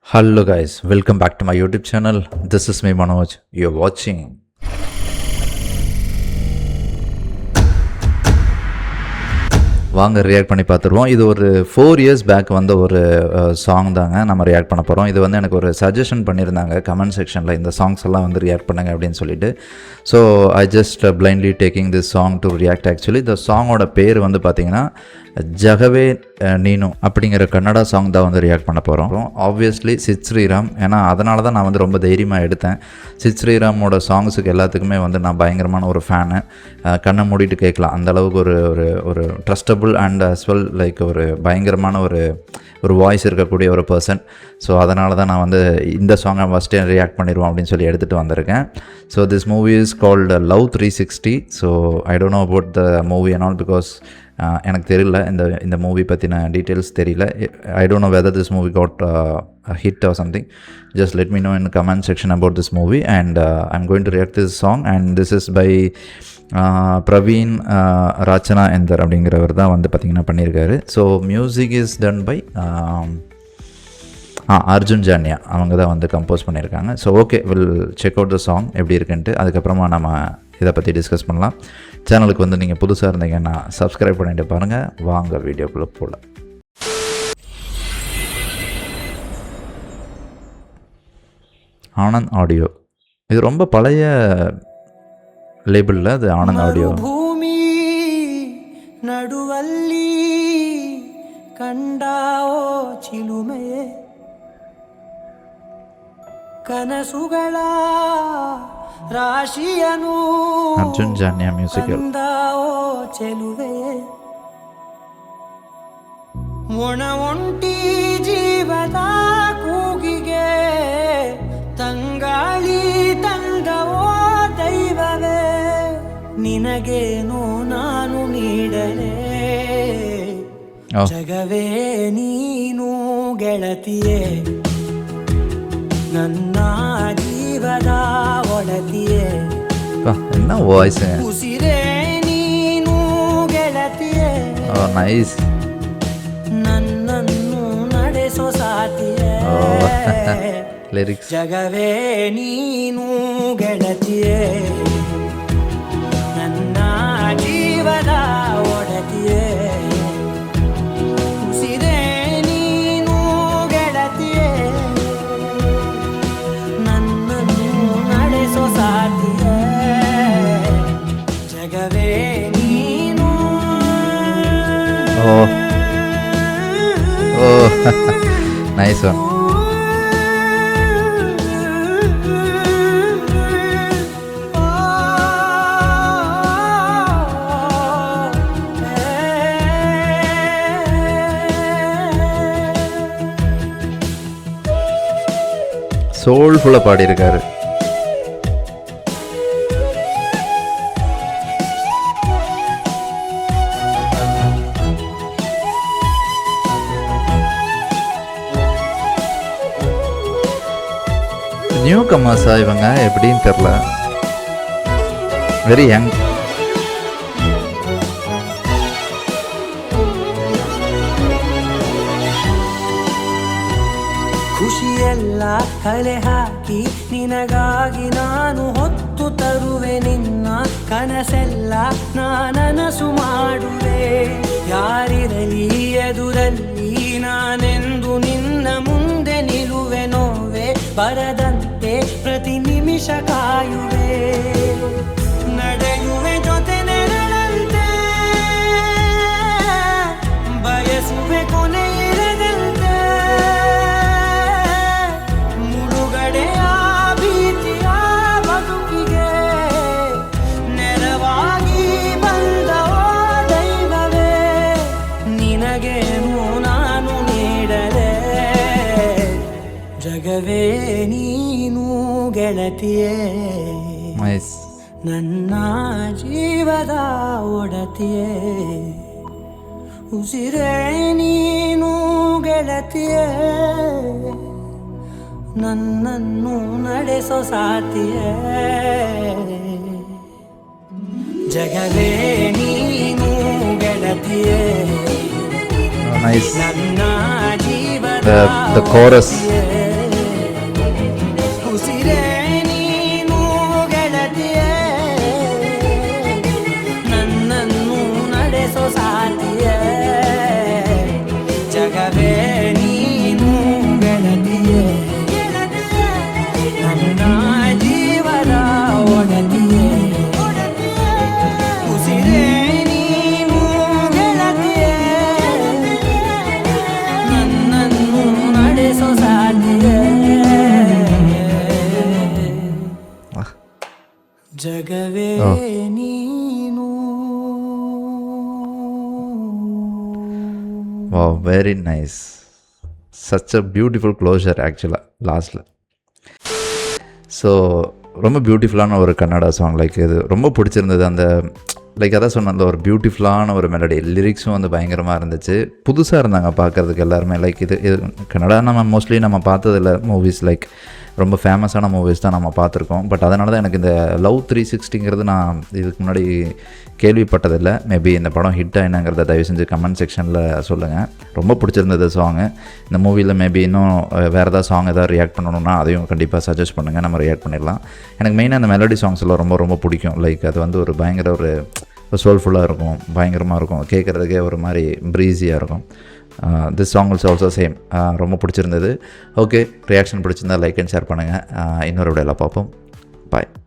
Hello guys, welcome back to my YouTube channel. This is me Manoj. You're watching. வாங்க react பண்ணி பார்த்துருவோம். இது ஒரு 4 years பேக் வந்த ஒரு சாங் தாங்க நம்ம ரியாக்ட் பண்ண போகிறோம். இது வந்து எனக்கு ஒரு சஜஷன் பண்ணியிருந்தாங்க கமெண்ட் செக்ஷனில், இந்த சாங்ஸ் எல்லாம் வந்து ரியாக்ட் பண்ணுங்க அப்படின்னு சொல்லிட்டு. So I just blindly taking this song to react. Actually இந்த சாங்கோட பேர் வந்து பார்த்தீங்கன்னா ஜகவே நீனு அப்படிங்கிற கன்னடா சாங் தான் வந்து ரியாக்ட் பண்ண போகிறோம். ஆப்வியஸ்லி சித் ஸ்ரீராம், ஏன்னா அதனால தான் நான் வந்து ரொம்ப தைரியமாக எடுத்தேன். சித் ஸ்ரீராமோட சாங்ஸுக்கு எல்லாத்துக்குமே வந்து நான் பயங்கரமான ஒரு ஃபேனு. கண்ணை மூடிட்டு கேட்கலாம், அந்தளவுக்கு ஒரு ஒரு ஒரு trustable and as well like ஒரு பயங்கரமான ஒரு வாய்ஸ் இருக்கக்கூடிய ஒரு பர்சன். ஸோ அதனால தான் நான் வந்து இந்த சாங்கை ஃபஸ்ட்டே ரியாக்ட் பண்ணிடுவோம் அப்படின்னு சொல்லி எடுத்துகிட்டு வந்திருக்கேன். So this movie is called love 360. So I don't know about the movie and all because எனக்கு தெரியல, இந்த மூவி பற்றின டீட்டெயில்ஸ் தெரியல. I don't know whether this movie got hit or something. Just let me know in the comment section about this movie, and I'm going to react this song, and this is by Praveen Rachana Ender அப்படிங்கிறவர் தான் வந்து பார்த்திங்கன்னா பண்ணியிருக்காரு. So music is done by Arjun Janya, அவங்க தான் வந்து compose பண்ணியிருக்காங்க. So okay, will check out the song எப்படி இருக்குன்ட்டு, அதுக்கப்புறமா நம்ம இதை பற்றி டிஸ்கஸ் பண்ணலாம். சேனலுக்கு வந்து நீங்கள் புதுசாக இருந்தீங்கன்னா சப்ஸ்கிரைப் பண்ணிட்டு பாருங்கள். வாங்க வீடியோக்குள்ளே போகலாம். ஆனந்த் ஆடியோ, இது ரொம்ப பழைய லேபிளில், அது ஆனந்த் ஆடியோ. ಭೂಮಿ ನಡುವಲ್ಲಿ ಕಂಡಾವೋ ಚಿಲುಮೆಯೇ, ಕನಸುಗಳ ರಾಶಿಯನು ಅರ್ಜುನ್ ಜಾನ್ಯಾ ಮ್ಯೂಸಿಕ್ ಕಂಡಾವೋ ಚೆಲುವೆಯೇ, ಒಣ ಒಂಟಿ ಜೀವದ ಕೂಗಿಗೆ ತಂಗಾಳಿ ತಂದವೋ ದೈವವೇ, ನಿನಗೇನು ನಾನು ನೀಡಲೇ, ಜಗವೇ ನೀನು ಗೆಳತಿಯೇ, ನನ್ನ ಜೀವದ ಒಡತಿಯೇ, என்ன வாய்ஸ், ಉಸಿರೇ ನೀನು ಗೆಳತಿಯೇ, ನೈಸ್, ನನ್ನನ್ನು ನಡೆಸೋ ಸಾತಿಯೇ, ಲಿರಿಕ್ಸ್, ಜಗವೇ ನೀನು ಗೆಳತಿಯೇ, ನನ್ನ ಜೀವದ ಒಡತಿಯೇ, ಉಸಿರೇ ನೀನು ಗೆಳತಿಯೇ, ನನ್ನನ್ನು ನಡೆಸೋ ಸಾತಿಯೇ, ಜಗವೇ ನೀನು. ಓ ನೈಸ್ ಒನ್. சோல்ஃபுல்லாக பாடியிருக்காரு. நியூ கமர்ஸா இவங்க, எப்படின்னு தெரில, வெரி யங். ಖುಷಿಯೆಲ್ಲ ಕಲೆ ಹಾಕಿ ನಿನಗಾಗಿ ನಾನು ಹೊತ್ತು ತರುವೆ, ನಿನ್ನ ಕನಸೆಲ್ಲ ನಾನನಸು ಮಾಡುವೆ, ಯಾರಿರಲಿ ಎದುರಲ್ಲಿ ನಾನೆಂದು ನಿನ್ನ ಮುಂದೆ ನಿಲ್ಲುವೆ, ನೋವೆ ಬರದಂತೆ ಪ್ರತಿ ನಿಮಿಷ ಕಾಯುವೆ, ನಡೆಯುವೆ ಜೊತೆ ನೆರಳಂತೆ, ಬಯಸುವೆ ಕೊನೆ ಇರದಂತೆ, ಮುಳುಗಡೆಯ ಭೀತಿಯ ಬದುಕಿಗೆ ನೆರವಾಗಿ ಬಂದವೋ ದೈವವೇ, ನಿನಗೇನು ನಾನು ನೀಡಲೇ, ಜಗವೇ ನೀನು ಗೆಳತಿಯೇ, ನನ್ನ ಜೀವದ ಒಡತಿಯೇ, ಉಸಿರೇ ನೀನು ಗೆಳತಿಯೇ, ನನ್ನನ್ನು ನಡೆಸೋ ಸಾತಿಯೇ, ಜಗವೇ ನೀನು ಗೆಳತಿಯೇ, ನನ್ನ ಜೀವದ the chorus. ಉಸಿರೇ ನೀನು ಗೆಳತಿಯೇ ನನ್ನನ್ನು ನಡೆಸೋ ಸಾಥಿಯೇ ಜಗವೇ ನೀನು ಗೆಳತಿಯೇ ನನ್ನ ಜೀವದ ಒಡತಿಯೇ ಉಸಿರೇ ನೀನು ಗೆಳತಿಯೇ ನನ್ನನ್ನು ನಡೆಸೋ ಸಾಥಿಯೇ ಜಗವೇ ನೀನು Wow, very nice. Such a beautiful closure actually லாஸ்ட்டில். ஸோ ரொம்ப பியூட்டிஃபுல்லான ஒரு கன்னடா சாங். லைக் இது ரொம்ப பிடிச்சிருந்தது. அந்த லைக் அதான் சொன்ன அந்த ஒரு பியூட்டிஃபுல்லான ஒரு மெலடி, லிரிக்ஸும் வந்து பயங்கரமாக இருந்துச்சு. புதுசாக இருந்தாங்க பார்க்குறதுக்கு எல்லாருமே. லைக் இது கன்னடா நம்ம மோஸ்ட்லி நம்ம பார்த்ததில்ல மூவிஸ். லைக் ரொம்ப ஃபேமஸான மூவிஸ் தான் நம்ம பார்த்துருக்கோம். பட் அதனால தான் எனக்கு இந்த லவ் 360ங்கிறது நான் இதுக்கு முன்னாடி கேள்விப்பட்டதில்லை. மேபி இந்த படம் ஹிட் ஆகினாங்கிறத தயவு செஞ்சு கமெண்ட் செக்ஷனில் சொல்லுங்கள். ரொம்ப பிடிச்சிருந்தது சாங்கு. இந்த மூவியில் மேபி இன்னும் வேறு ஏதாவது சாங் எதாவது ரியாக்ட் பண்ணணுன்னா அதையும் கண்டிப்பாக சஜஸ்ட் பண்ணுங்கள், நம்ம ரியாக்ட் பண்ணிடலாம். எனக்கு மெயினாக அந்த மெலடி சாங்ஸ் எல்லாம் ரொம்ப ரொம்ப பிடிக்கும். லைக் அது வந்து ஒரு பயங்கர ஒரு சோல்ஃபுல்லாக இருக்கும், பயங்கரமாக இருக்கும், கேட்குறதுக்கே ஒரு மாதிரி ப்ரீஸியாக இருக்கும். This song also same. ரொம்ப பிடிச்சிருந்தது. ஓகே, ரியாக்ஷன் பிடிச்சிருந்தா லைக் அண்ட் ஷேர் பண்ணுங்கள். இன்னொரு விடையில் பார்ப்போம். பாய்.